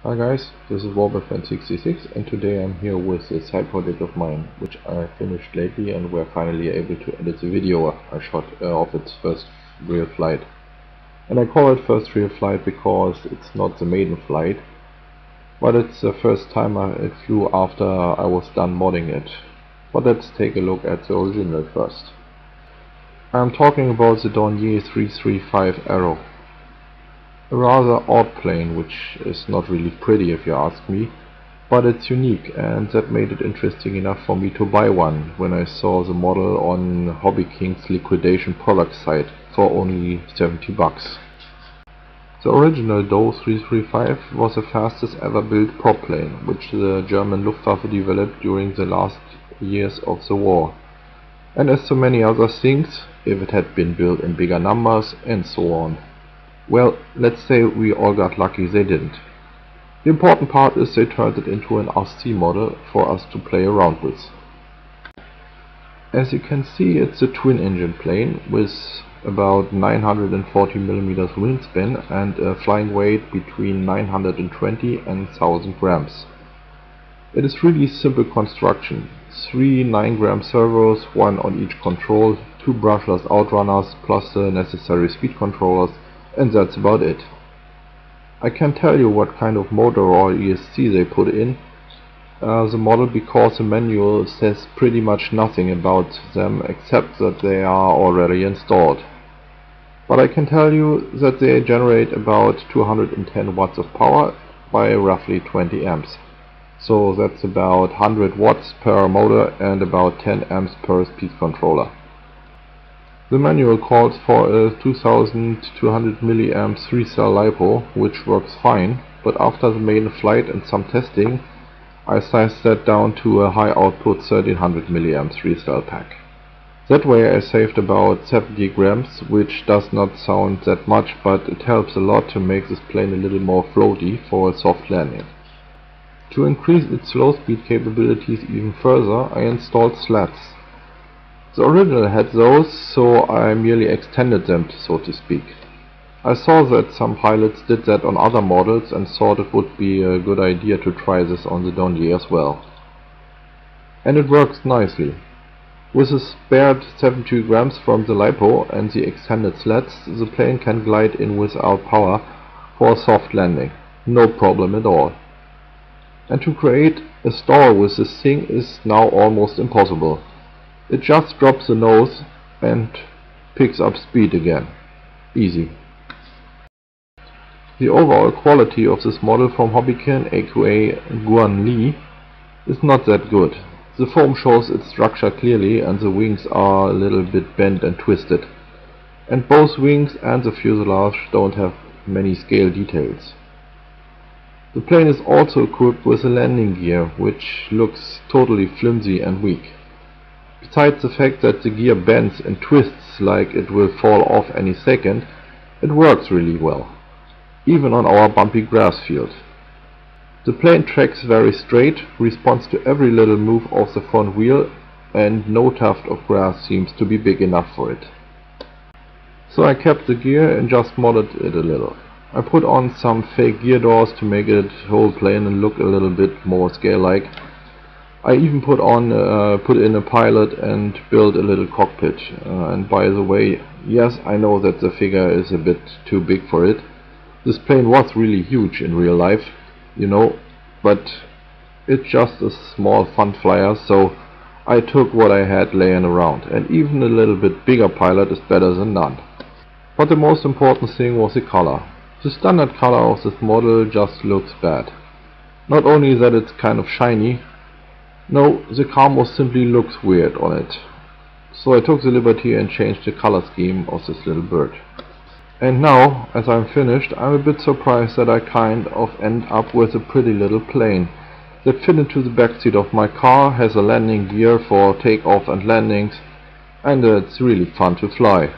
Hi guys, this is Warberfan66 and today I'm here with a side project of mine which I finished lately and we're finally able to edit the video I shot of its first real flight. And I call it first real flight because it's not the maiden flight, but it's the first time it flew after I was done modding it. But let's take a look at the original first. I'm talking about the Do335 Arrow. A rather odd plane, which is not really pretty if you ask me, but it's unique and that made it interesting enough for me to buy one when I saw the model on HobbyKing's liquidation product site for only 70 bucks. The original Do335 was the fastest ever built prop plane, which the German Luftwaffe developed during the last years of the war. And as so many other things, if it had been built in bigger numbers and so on. Well, let's say we all got lucky they didn't. The important part is they turned it into an RC model for us to play around with. As you can see, it's a twin-engine plane with about 940mm wingspan and a flying weight between 920 and 1000 grams. It is really simple construction. 3 9-gram servos, one on each control, 2 brushless outrunners plus the necessary speed controllers, and that's about it. I can't tell you what kind of motor or ESC they put in the model because the manual says pretty much nothing about them except that they are already installed. But I can tell you that they generate about 210 watts of power by roughly 20 amps. So that's about 100 watts per motor and about 10 amps per speed controller. The manual calls for a 2200 mA 3-cell LiPo, which works fine, but after the maiden flight and some testing, I sized that down to a high output 1300 mA 3-cell pack. That way I saved about 70 grams, which does not sound that much, but it helps a lot to make this plane a little more floaty for a soft landing. To increase its slow speed capabilities even further, I installed slats. The original had those, so I merely extended them, so to speak. I saw that some pilots did that on other models and thought it would be a good idea to try this on the Donier as well. And it works nicely. With the spared 72 grams from the LiPo and the extended slats, the plane can glide in without power for a soft landing. No problem at all. And to create a stall with this thing is now almost impossible. It just drops the nose and picks up speed again. Easy. The overall quality of this model from HobbyKing, aka Guan Li, is not that good. The foam shows its structure clearly and the wings are a little bit bent and twisted. And both wings and the fuselage don't have many scale details. The plane is also equipped with a landing gear, which looks totally flimsy and weak. Besides the fact that the gear bends and twists like it will fall off any second, it works really well, even on our bumpy grass field. The plane tracks very straight, responds to every little move of the front wheel, and no tuft of grass seems to be big enough for it. So I kept the gear and just modded it a little. I put on some fake gear doors to make it whole plane and look a little bit more scale-like. I even put in a pilot and built a little cockpit. And by the way, yes, I know that the figure is a bit too big for it. This plane was really huge in real life, you know, but it's just a small fun flyer, so I took what I had laying around, and even a little bit bigger pilot is better than none. But the most important thing was the color. The standard color of this model just looks bad. Not only that it's kind of shiny, no, the camo simply looks weird on it. So I took the liberty and changed the color scheme of this little bird. And now, as I'm finished, I'm a bit surprised that I kind of end up with a pretty little plane that fit into the backseat of my car, has a landing gear for takeoff and landings, and it's really fun to fly.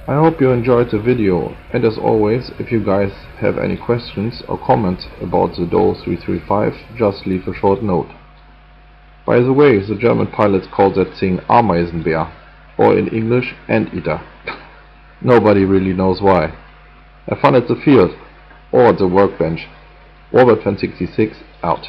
I hope you enjoyed the video, and as always, if you guys have any questions or comments about the Do335, just leave a short note. By the way, the German pilots call that thing Ameisenbär, or in English, Anteater. Nobody really knows why. Have fun at the field, or at the workbench. Robert 1066 out.